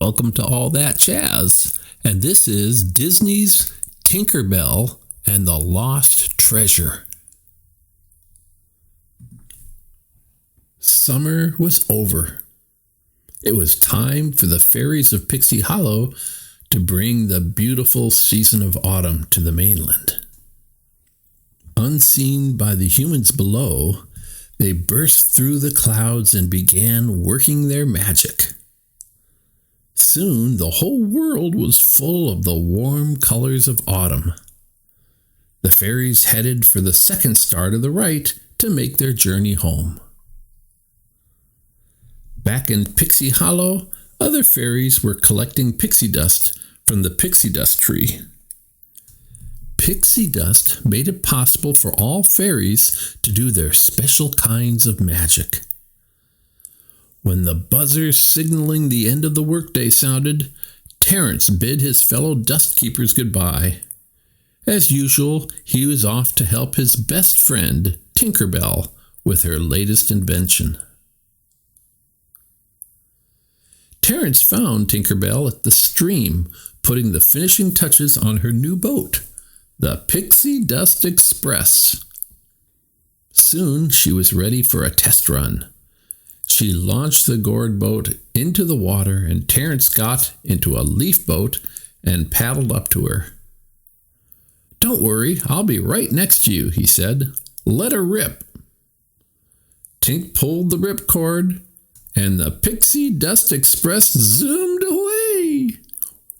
Welcome to All That CHAZ, and this is Disney's Tinker Bell and the Lost Treasure. Summer was over. It was time for the fairies of Pixie Hollow to bring the beautiful season of autumn to the mainland. Unseen by the humans below, they burst through the clouds and began working their magic. Soon the whole world was full of the warm colors of autumn. The fairies headed for the second star to the right to make their journey home. Back in Pixie Hollow, other fairies were collecting pixie dust from the pixie dust tree. Pixie dust made it possible for all fairies to do their special kinds of magic. When the buzzer signaling the end of the workday sounded, Terrence bid his fellow dust keepers goodbye. As usual, he was off to help his best friend, Tinker Bell, with her latest invention. Terrence found Tinker Bell at the stream, putting the finishing touches on her new boat, the Pixie Dust Express. Soon she was ready for a test run. She launched the gourd boat into the water, and Terrence got into a leaf boat and paddled up to her. "Don't worry, I'll be right next to you," he said. "Let her rip." Tink pulled the ripcord, and the Pixie Dust Express zoomed away.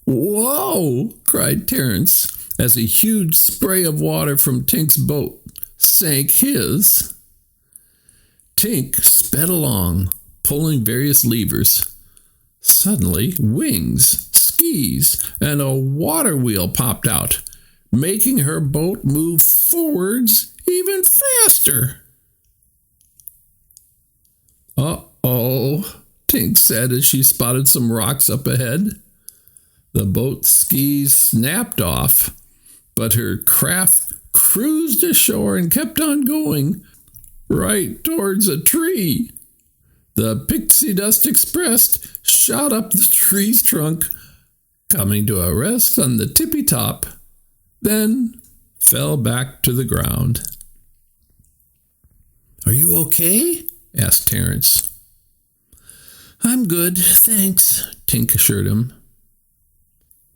"Whoa!" cried Terrence, as a huge spray of water from Tink's boat sank his. Tink sped along, pulling various levers. Suddenly, wings, skis, and a water wheel popped out, making her boat move forwards even faster. "Uh-oh," Tink said as she spotted some rocks up ahead. The boat's skis snapped off, but her craft cruised ashore and kept on going, right towards a tree. The Pixie Dust Express shot up the tree's trunk, coming to a rest on the tippy top, then fell back to the ground. "Are you okay?" asked Terrence. "I'm good, thanks," Tink assured him.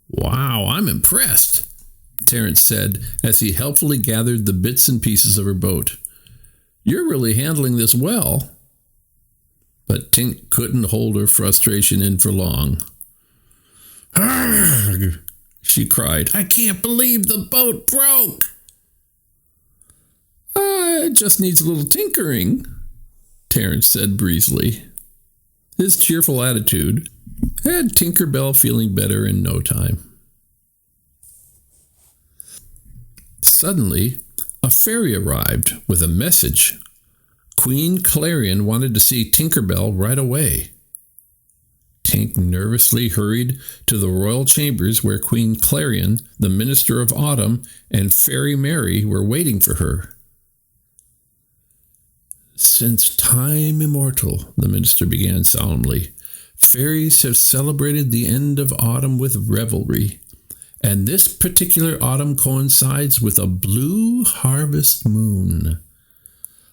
"Wow, I'm impressed," Terrence said as he helpfully gathered the bits and pieces of her boat. "You're really handling this well." But Tink couldn't hold her frustration in for long. "Arrgh!" she cried. "I can't believe the boat broke." "It just needs a little tinkering," Terrence said breezily. His cheerful attitude had Tinker Bell feeling better in no time. Suddenly, a fairy arrived with a message. Queen Clarion wanted to see Tinker Bell right away. Tink nervously hurried to the royal chambers where Queen Clarion, the Minister of Autumn, and Fairy Mary were waiting for her. "Since time immemorial," the minister began solemnly, "fairies have celebrated the end of autumn with revelry. And this particular autumn coincides with a blue harvest moon.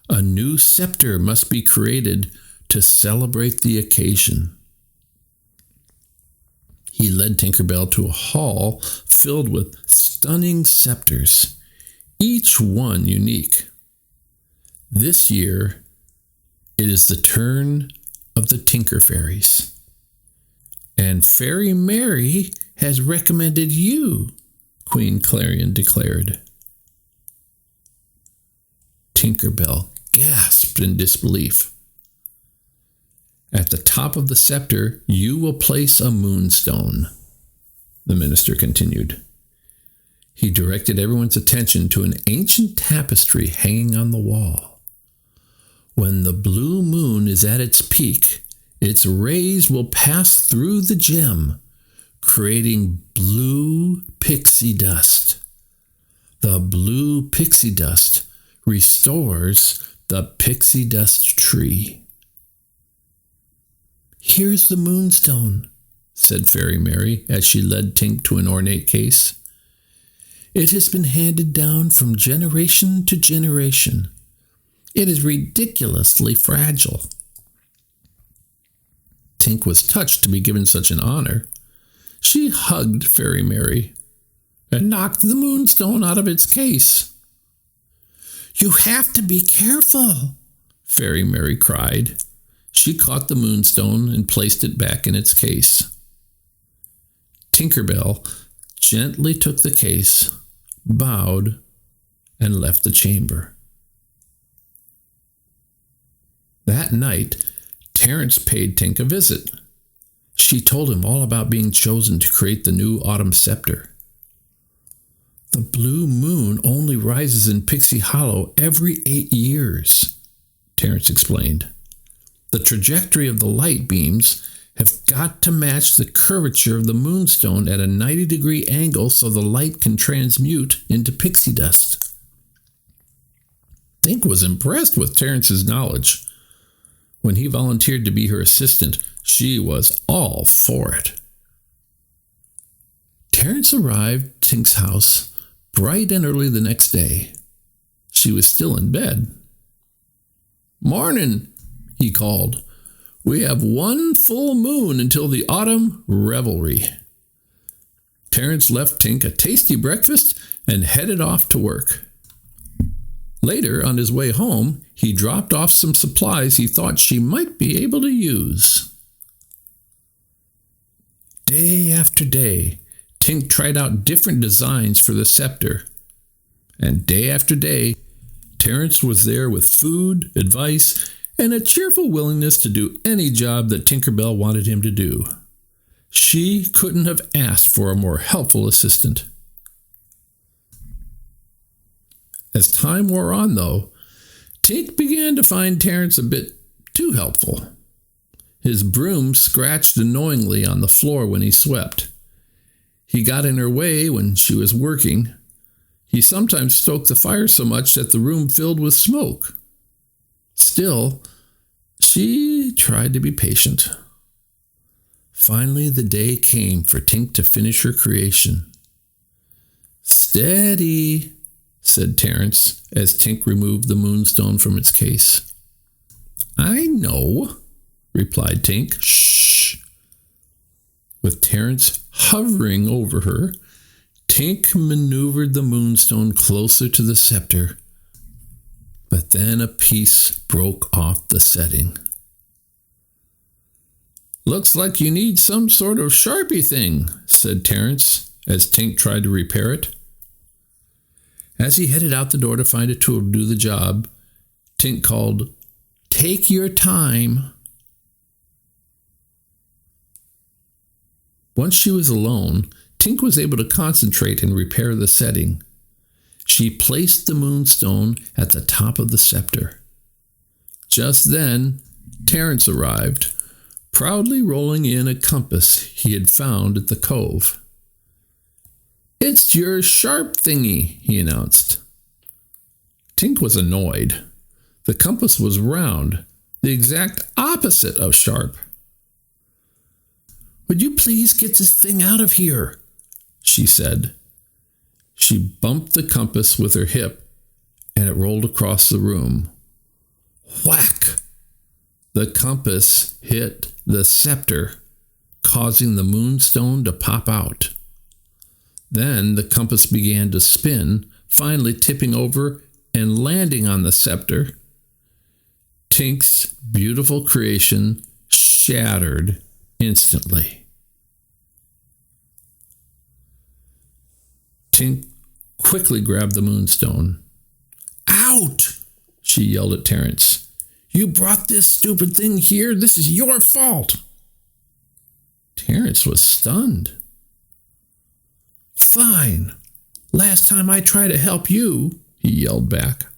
A new scepter must be created to celebrate the occasion." He led Tinker Bell to a hall filled with stunning scepters, each one unique. This year, it is the turn of the Tinker Fairies. "And Fairy Mary has recommended you," Queen Clarion declared. Tinker Bell gasped in disbelief. "At the top of the scepter, you will place a moonstone," the minister continued. He directed everyone's attention to an ancient tapestry hanging on the wall. "When the blue moon is at its peak, its rays will pass through the gem, creating blue pixie dust. The blue pixie dust restores the pixie dust tree." "Here's the moonstone," said Fairy Mary as she led Tink to an ornate case. "It has been handed down from generation to generation. It is ridiculously fragile." Tink was touched to be given such an honor. She hugged Fairy Mary and knocked the moonstone out of its case. "You have to be careful," Fairy Mary cried. She caught the moonstone and placed it back in its case. Tinker Bell gently took the case, bowed, and left the chamber. That night, Terence paid Tink a visit. She told him all about being chosen to create the new autumn scepter. "The blue moon only rises in Pixie Hollow every 8 years, Terence explained. "The trajectory of the light beams have got to match the curvature of the moonstone at a 90-degree angle so the light can transmute into pixie dust." Tink was impressed with Terence's knowledge. When he volunteered to be her assistant, she was all for it. Terence arrived at Tink's house bright and early the next day. She was still in bed. "Morning," he called. "We have 1 full moon until the autumn revelry." Terence left Tink a tasty breakfast and headed off to work. Later, on his way home, he dropped off some supplies he thought she might be able to use. Day after day, Tink tried out different designs for the scepter. And day after day, Terence was there with food, advice, and a cheerful willingness to do any job that Tinker Bell wanted him to do. She couldn't have asked for a more helpful assistant. As time wore on, though, Tink began to find Terence a bit too helpful. His broom scratched annoyingly on the floor when he swept. He got in her way when she was working. He sometimes stoked the fire so much that the room filled with smoke. Still, she tried to be patient. Finally, the day came for Tink to finish her creation. "Steady," said Terence as Tink removed the moonstone from its case. "I know," replied Tink. "Shh." With Terence hovering over her, Tink maneuvered the moonstone closer to the scepter. But then a piece broke off the setting. "Looks like you need some sort of Sharpie thing," said Terence as Tink tried to repair it. As he headed out the door to find a tool to do the job, Tink called, "Take your time." Once she was alone, Tink was able to concentrate and repair the setting. She placed the moonstone at the top of the scepter. Just then, Terence arrived, proudly rolling in a compass he had found at the cove. "It's your sharp thingy," he announced. Tink was annoyed. The compass was round, the exact opposite of sharp. "Would you please get this thing out of here?" she said. She bumped the compass with her hip, and it rolled across the room. Whack! The compass hit the scepter, causing the moonstone to pop out. Then the compass began to spin, finally tipping over and landing on the scepter. Tink's beautiful creation shattered instantly. Tink quickly grabbed the moonstone. "Out!" she yelled at Terence. "You brought this stupid thing here. This is your fault." Terence was stunned. "Fine. Last time I try to help you," he yelled back.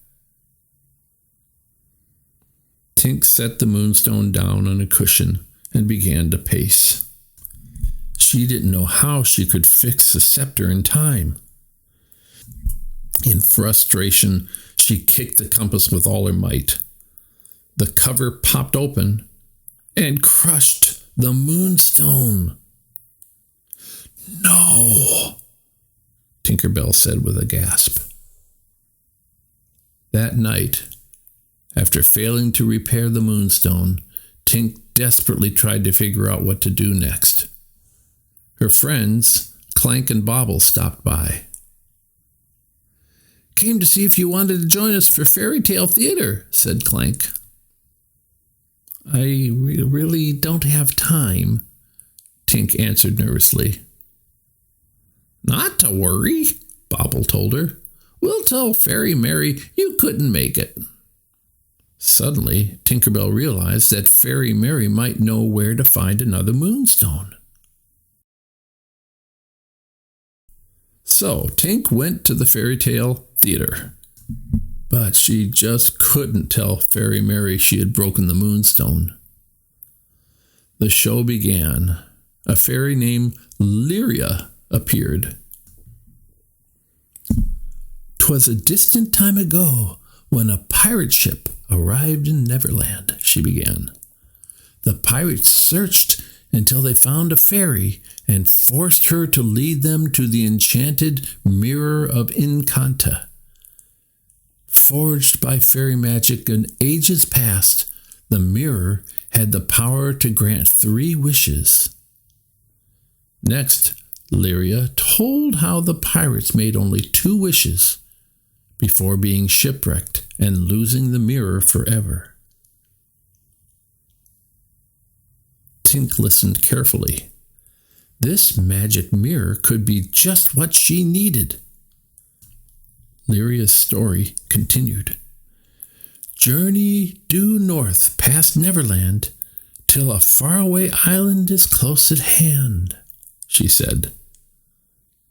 Tink set the moonstone down on a cushion and began to pace. She didn't know how she could fix the scepter in time. In frustration, she kicked the compass with all her might. The cover popped open and crushed the moonstone. "No," Tinkerbell said with a gasp. That night, after failing to repair the moonstone, Tink desperately tried to figure out what to do next. Her friends, Clank and Bobble, stopped by. "Came to see if you wanted to join us for fairy tale theater," said Clank. "I really don't have time," Tink answered nervously. "Not to worry," Bobble told her. "We'll tell Fairy Mary you couldn't make it." Suddenly, Tinkerbell realized that Fairy Mary might know where to find another moonstone. So Tink went to the fairy tale theater, but she just couldn't tell Fairy Mary she had broken the moonstone. The show began. A fairy named Lyria appeared. "'Twas a distant time ago when a pirate ship arrived in Neverland," she began. "The pirates searched until they found a fairy and forced her to lead them to the enchanted Mirror of Enchanta. Forged by fairy magic in ages past, the mirror had the power to grant 3 wishes. Next, Lyria told how the pirates made only 2 wishes before being shipwrecked and losing the mirror forever." Tink listened carefully. This magic mirror could be just what she needed. Lyria's story continued. "Journey due north past Neverland till a faraway island is close at hand," she said.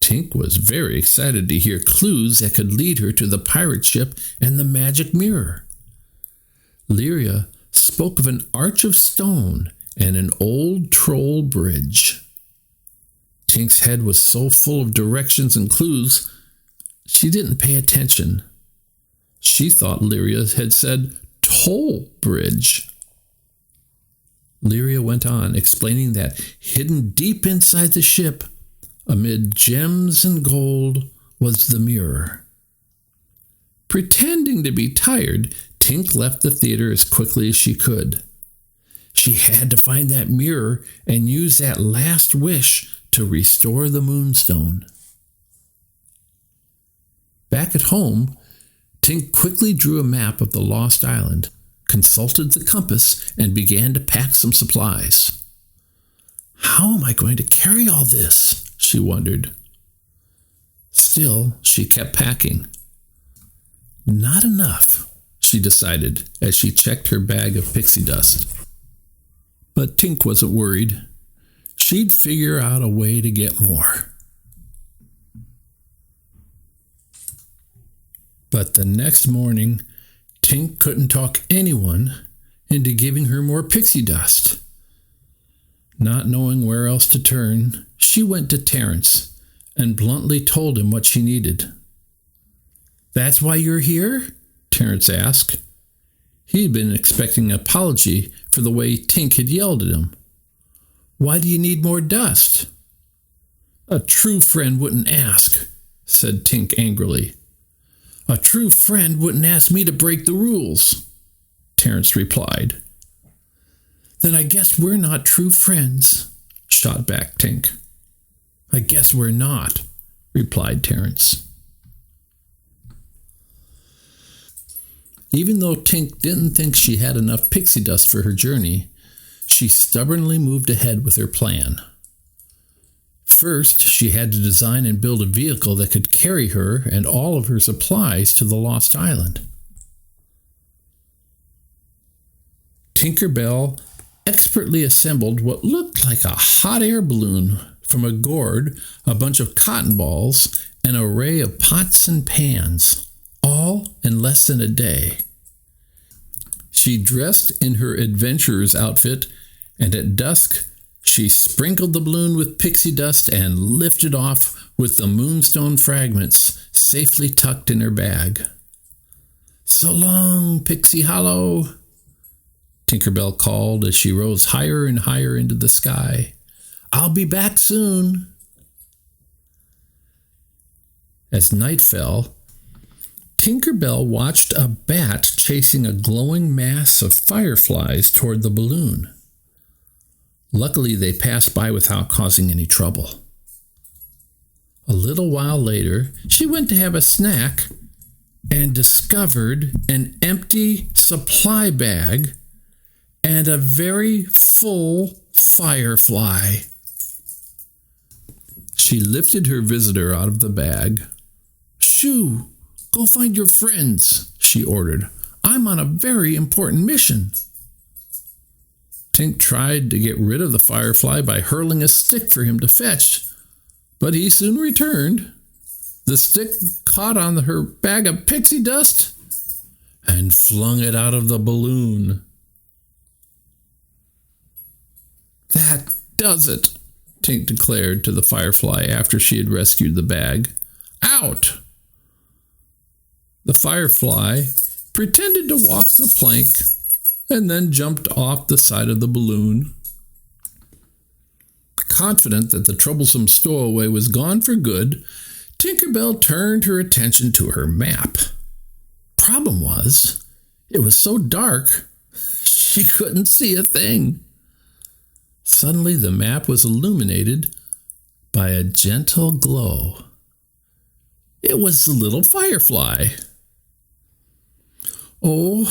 Tink was very excited to hear clues that could lead her to the pirate ship and the magic mirror. Lyria spoke of an arch of stone and an old troll bridge. Tink's head was so full of directions and clues, she didn't pay attention. She thought Lyria had said toll bridge. Lyria went on, explaining that hidden deep inside the ship, amid gems and gold, was the mirror. Pretending to be tired, Tink left the theater as quickly as she could. She had to find that mirror and use that last wish to restore the moonstone. Back at home, Tink quickly drew a map of the lost island, consulted the compass, and began to pack some supplies. "How am I going to carry all this?" she wondered. Still, she kept packing. Not enough, she decided as she checked her bag of pixie dust. But Tink wasn't worried. She'd figure out a way to get more. But the next morning, Tink couldn't talk anyone into giving her more pixie dust. Not knowing where else to turn, she went to Terence and bluntly told him what she needed. "That's why you're here?" Terence asked. He'd been expecting an apology for the way Tink had yelled at him. "Why do you need more dust?" "A true friend wouldn't ask," said Tink angrily. "A true friend wouldn't ask me to break the rules," Terence replied. "Then I guess we're not true friends," shot back Tink. "I guess we're not," replied Terence. Even though Tink didn't think she had enough pixie dust for her journey, she stubbornly moved ahead with her plan. First, she had to design and build a vehicle that could carry her and all of her supplies to the lost island. Tinkerbell expertly assembled what looked like a hot air balloon from a gourd, a bunch of cotton balls, and an array of pots and pans, all in less than a day. She dressed in her adventurer's outfit, and at dusk, she sprinkled the balloon with pixie dust and lifted off with the moonstone fragments safely tucked in her bag. "So long, Pixie Hollow," Tinkerbell called as she rose higher and higher into the sky. "I'll be back soon." As night fell, Tinker Bell watched a bat chasing a glowing mass of fireflies toward the balloon. Luckily, they passed by without causing any trouble. A little while later, she went to have a snack and discovered an empty supply bag and a very full firefly. She lifted her visitor out of the bag. "Shoo, go find your friends," she ordered. "I'm on a very important mission." Tink tried to get rid of the firefly by hurling a stick for him to fetch, but he soon returned. The stick caught on her bag of pixie dust and flung it out of the balloon. "That does it," Tink declared to the firefly after she had rescued the bag. "Out!" The firefly pretended to walk the plank and then jumped off the side of the balloon. Confident that the troublesome stowaway was gone for good, Tinker Bell turned her attention to her map. Problem was, it was so dark, she couldn't see a thing. Suddenly, the map was illuminated by a gentle glow. It was the little firefly. "Oh,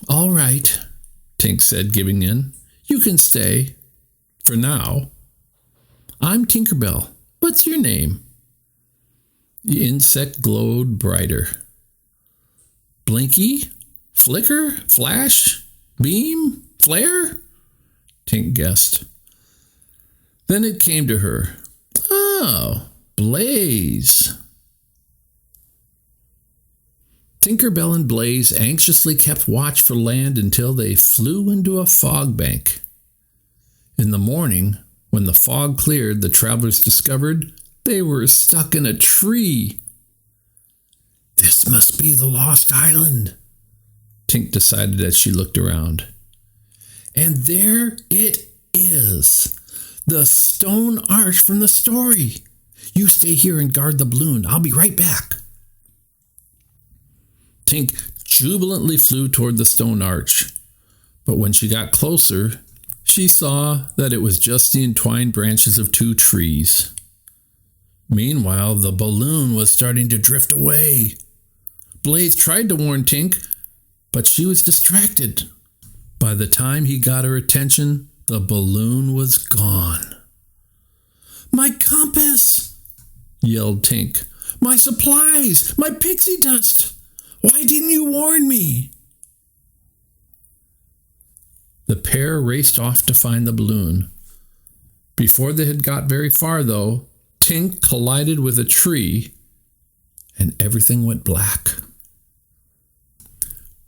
all right," Tink said, giving in. "You can stay. For now. I'm Tinker Bell. What's your name?" The insect glowed brighter. "Blinky? Flicker? Flash? Beam? Flare?" Tink guessed. Then it came to her. "Oh, Blaze." Tinker Bell and Blaze anxiously kept watch for land until they flew into a fog bank. In the morning, when the fog cleared, the travelers discovered they were stuck in a tree. "This must be the Lost Island," Tink decided as she looked around. And there it is, the stone arch from the story. "You stay here and guard the balloon. I'll be right back." Tink jubilantly flew toward the stone arch, but when she got closer, she saw that it was just the entwined branches of two trees. Meanwhile, the balloon was starting to drift away. Blaze tried to warn Tink, but she was distracted. By the time he got her attention, the balloon was gone. "My compass!" yelled Tink. "My supplies! My pixie dust! Why didn't you warn me?" The pair raced off to find the balloon. Before they had got very far, though, Tink collided with a tree, and everything went black.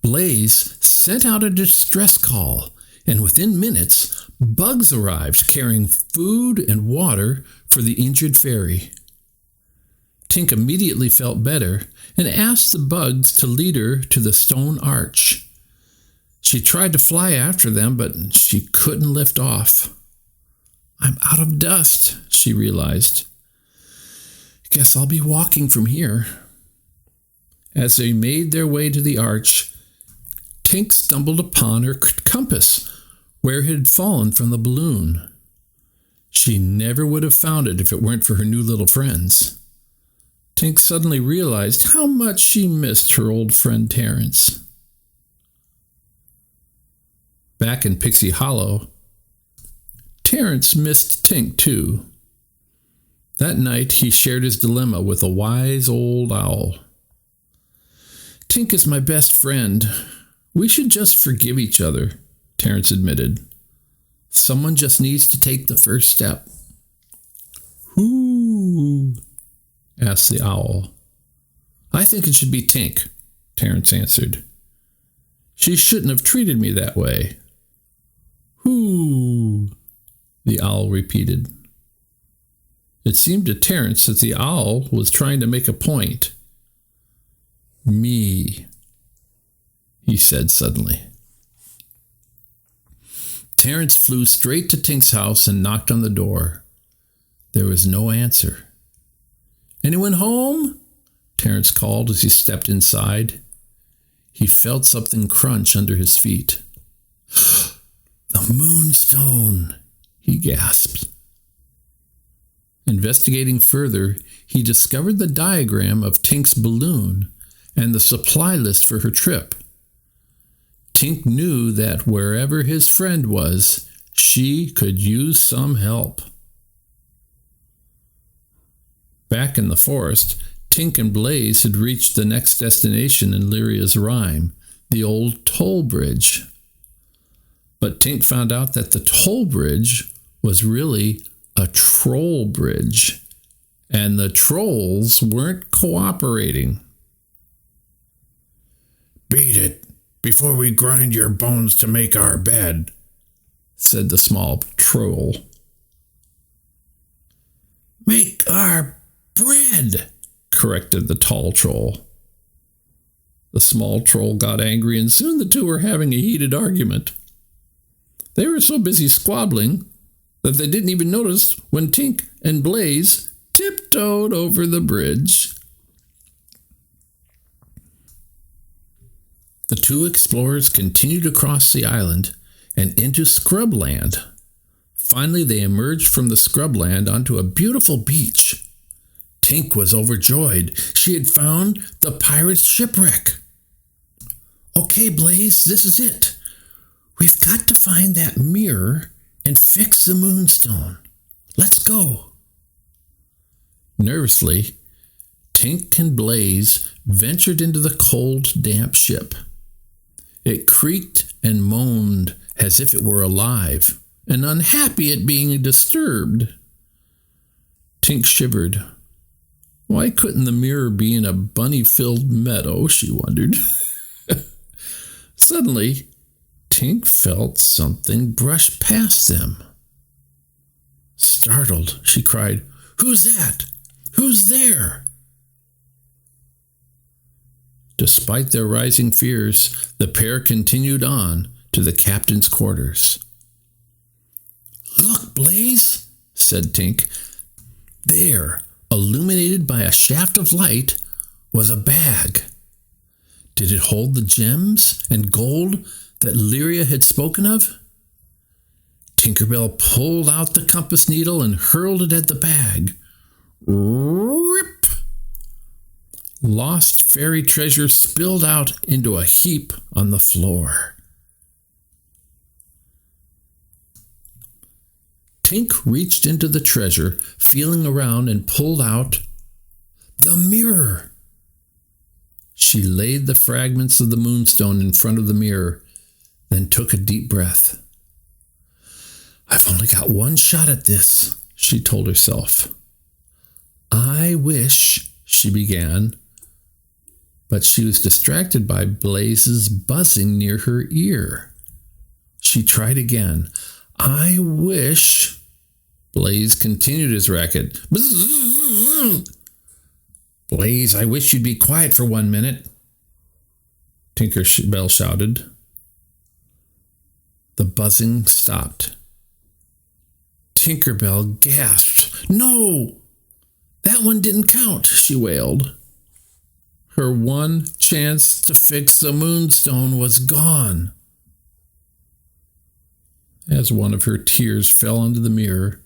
Blaze sent out a distress call, and within minutes, bugs arrived carrying food and water for the injured fairy. Tink immediately felt better and asked the bugs to lead her to the stone arch. She tried to fly after them, but she couldn't lift off. "I'm out of dust," she realized. "Guess I'll be walking from here." As they made their way to the arch, Tink stumbled upon her compass, where it had fallen from the balloon. She never would have found it if it weren't for her new little friends. Tink suddenly realized how much she missed her old friend Terrence. Back in Pixie Hollow, Terrence missed Tink too. That night, he shared his dilemma with a wise old owl. "Tink is my best friend. We should just forgive each other," Terrence admitted. "Someone just needs to take the first step." "Who?" asked the owl. "I think it should be Tink," Terrence answered. "She shouldn't have treated me that way." "Who?" the owl repeated. It seemed to Terrence that the owl was trying to make a point. "Me," he said suddenly. Terrence flew straight to Tink's house and knocked on the door. There was no answer. "Anyone home?" Terrence called as he stepped inside. He felt something crunch under his feet. The moonstone, he gasped. Investigating further, he discovered the diagram of Tink's balloon and the supply list for her trip. Tink knew that wherever his friend was, she could use some help. Back in the forest, Tink and Blaze had reached the next destination in Lyria's rhyme, the old toll bridge. But Tink found out that the toll bridge was really a troll bridge, and the trolls weren't cooperating. "Beat it, before we grind your bones to make our bed," said the small troll. "Make our bread," corrected the tall troll. The small troll got angry, and soon the two were having a heated argument. They were so busy squabbling that they didn't even notice when Tink and Blaze tiptoed over the bridge. The two explorers continued across the island and into scrubland. Finally, they emerged from the scrubland onto a beautiful beach. Tink was overjoyed. She had found the pirate's shipwreck. "Okay, Blaze, this is it. We've got to find that mirror and fix the moonstone. Let's go." Nervously, Tink and Blaze ventured into the cold, damp ship. It creaked and moaned as if it were alive and unhappy at being disturbed. Tink shivered. Why couldn't the mirror be in a bunny-filled meadow, she wondered. Suddenly, Tink felt something brush past them. Startled, she cried, "Who's that? Who's there?" Despite their rising fears, the pair continued on to the captain's quarters. "Look, Blaze," said Tink. There, illuminated by a shaft of light, was a bag. Did it hold the gems and gold that Lyria had spoken of? Tinkerbell pulled out the compass needle and hurled it at the bag. Rip! Lost fairy treasure spilled out into a heap on the floor. Tink reached into the treasure, feeling around, and pulled out the mirror. She laid the fragments of the moonstone in front of the mirror, then took a deep breath. "I've only got one shot at this," she told herself. "I wish," she began, but she was distracted by Blaze's buzzing near her ear. She tried again. "I wish..." Blaze continued his racket. "Bzzz. Blaze, I wish you'd be quiet for 1 minute," Tinkerbell shouted. The buzzing stopped. Tinkerbell gasped. "No! That one didn't count," she wailed. Her one chance to fix the moonstone was gone. As one of her tears fell onto the mirror,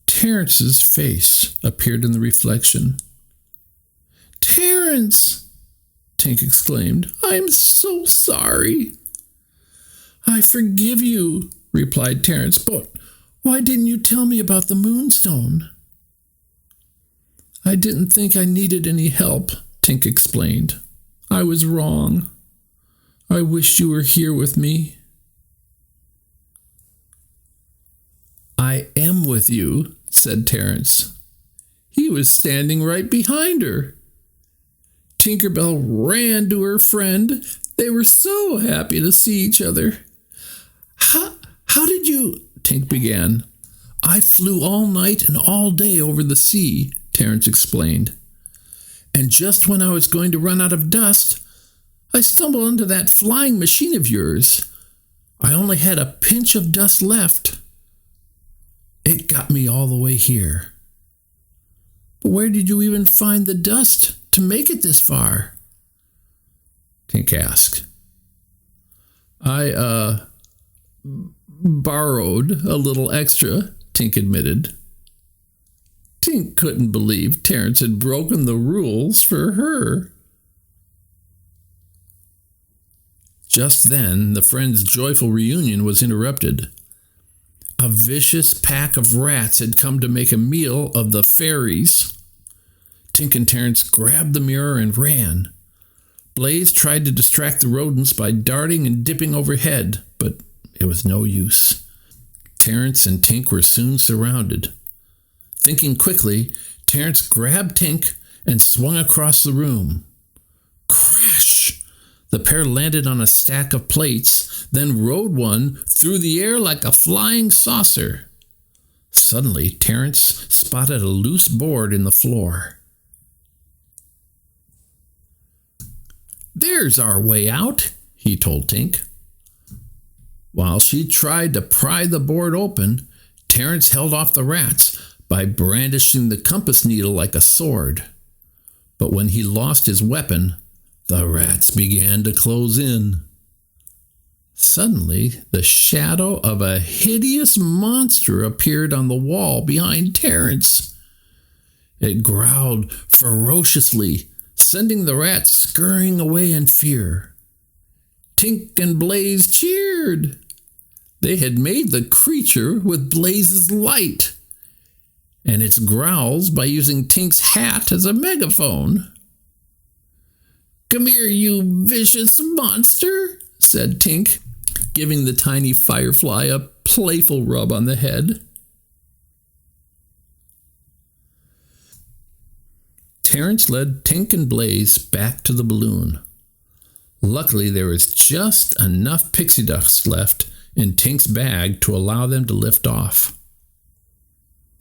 Terrence's face appeared in the reflection. "Terrence!" Tink exclaimed. "I'm so sorry." "I forgive you," replied Terrence, "but why didn't you tell me about the moonstone?" "I didn't think I needed any help," Tink explained. "I was wrong. I wish you were here with me." "I am with you," said Terrence. He was standing right behind her. Tinkerbell ran to her friend. They were so happy to see each other. How did you..." Tink began. "I flew all night and all day over the sea," Terrence explained. "And just when I was going to run out of dust, I stumbled into that flying machine of yours. I only had a pinch of dust left. It got me all the way here." But where did you even find the dust to make it this far? Tink asked. I borrowed a little extra, Tink admitted. Tink couldn't believe Terrence had broken the rules for her. Just then, the friends' joyful reunion was interrupted. A vicious pack of rats had come to make a meal of the fairies. Tink and Terrence grabbed the mirror and ran. Blaze tried to distract the rodents by darting and dipping overhead, but it was no use. Terrence and Tink were soon surrounded. Thinking quickly, Terrence grabbed Tink and swung across the room. Crash! The pair landed on a stack of plates, then rode one through the air like a flying saucer. Suddenly, Terrence spotted a loose board in the floor. "There's our way out," he told Tink. While she tried to pry the board open, Terrence held off the rats by brandishing the compass needle like a sword. But when he lost his weapon, the rats began to close in. Suddenly, the shadow of a hideous monster appeared on the wall behind Terrence. It growled ferociously, sending the rats scurrying away in fear. Tink and Blaze cheered. They had made the creature with Blaze's light, and its growls by using Tink's hat as a megaphone. "Come here, you vicious monster," said Tink, giving the tiny firefly a playful rub on the head. Terrence led Tink and Blaze back to the balloon. Luckily, there was just enough pixie dust left in Tink's bag to allow them to lift off.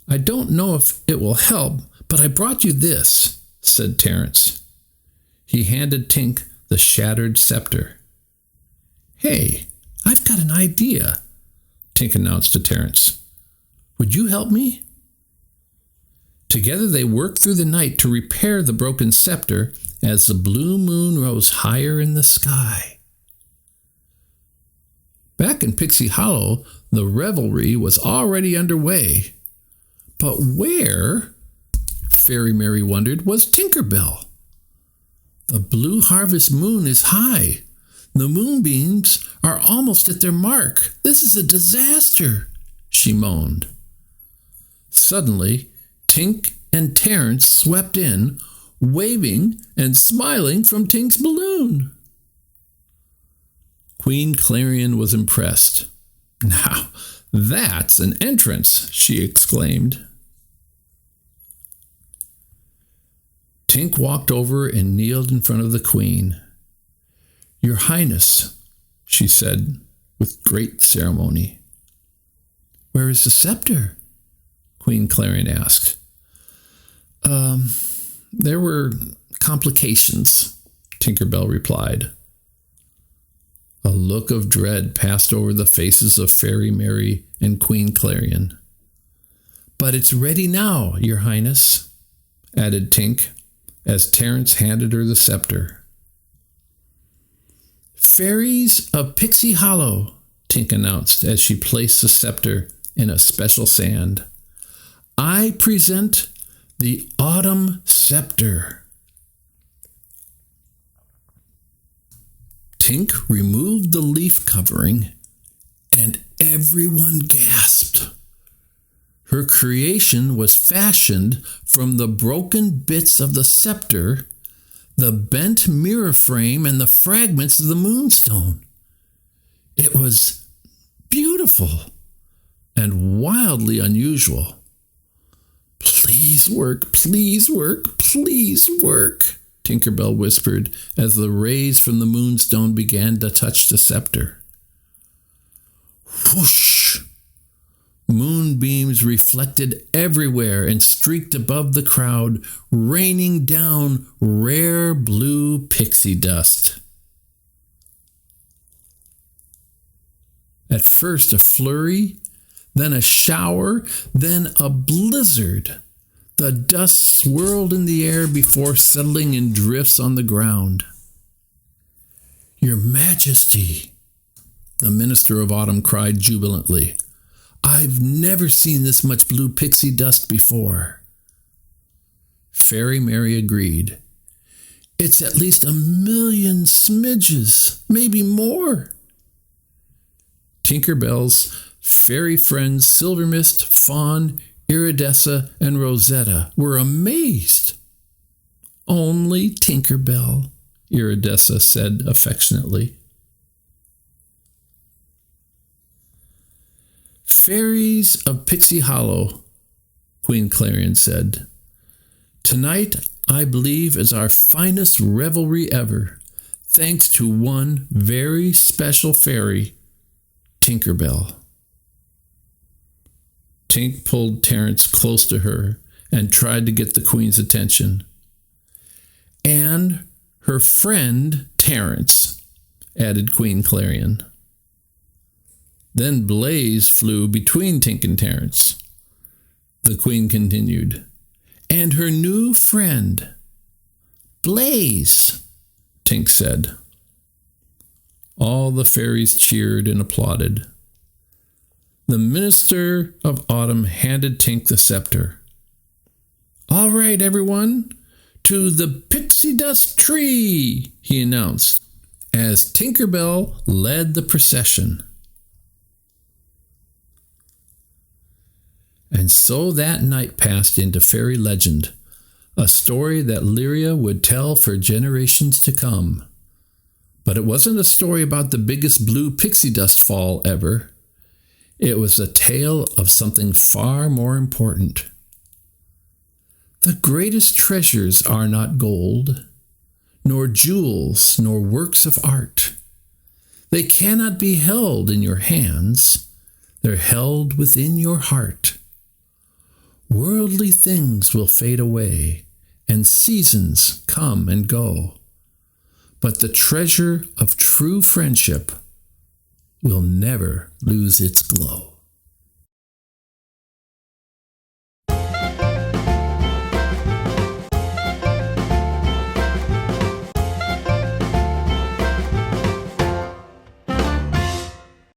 "I don't know if it will help, but I brought you this," said Terrence. He handed Tink the shattered scepter. "Hey, I've got an idea," Tink announced to Terrence. "Would you help me?" Together they worked through the night to repair the broken scepter as the blue moon rose higher in the sky. Back in Pixie Hollow, the revelry was already underway. But where, Fairy Mary wondered, was Tinker Bell? The blue harvest moon is high. The moonbeams are almost at their mark. This is a disaster, she moaned. Suddenly, Tink and Terrence swept in, waving and smiling from Tink's balloon. Queen Clarion was impressed. "Now, that's an entrance," she exclaimed. Tink walked over and kneeled in front of the Queen. "Your Highness," she said with great ceremony. "Where is the scepter?" Queen Clarion asked. There were complications," Tinker Bell replied. A look of dread passed over the faces of Fairy Mary and Queen Clarion. "But it's ready now, Your Highness," added Tink, as Terrence handed her the scepter. "Fairies of Pixie Hollow," Tink announced as she placed the scepter in a special sand. "I present the Autumn Scepter." Tink removed the leaf covering, and everyone gasped. Her creation was fashioned from the broken bits of the scepter, the bent mirror frame, and the fragments of the moonstone. It was beautiful and wildly unusual. "Please work, please work, please work," Tinker Bell whispered as the rays from the moonstone began to touch the scepter. Whoosh! Moonbeams reflected everywhere and streaked above the crowd, raining down rare blue pixie dust. At first a flurry, then a shower, then a blizzard. The dust swirled in the air before settling in drifts on the ground. "Your Majesty," the Minister of Autumn cried jubilantly, "I've never seen this much blue pixie dust before." Fairy Mary agreed. "It's at least 1,000,000 smidges, maybe more." Tinkerbell's fairy friends Silvermist, Fawn, Iridessa, and Rosetta were amazed. "Only Tinkerbell," Iridessa said affectionately. "Fairies of Pixie Hollow," Queen Clarion said, "tonight I believe is our finest revelry ever, thanks to one very special fairy, Tinkerbell." Tink pulled Terence close to her and tried to get the Queen's attention. "And her friend Terence," added Queen Clarion. Then Blaze flew between Tink and Terence. The Queen continued, "And her new friend, Blaze," Tink said. All the fairies cheered and applauded. The Minister of Autumn handed Tink the scepter. "All right, everyone, to the pixie dust tree," he announced, as Tinkerbell led the procession. And so that night passed into fairy legend, a story that Lyria would tell for generations to come. But it wasn't a story about the biggest blue pixie dust fall ever. It was a tale of something far more important. The greatest treasures are not gold, nor jewels, nor works of art. They cannot be held in your hands. They're held within your heart. Worldly things will fade away, and seasons come and go. But the treasure of true friendship will never lose its glow.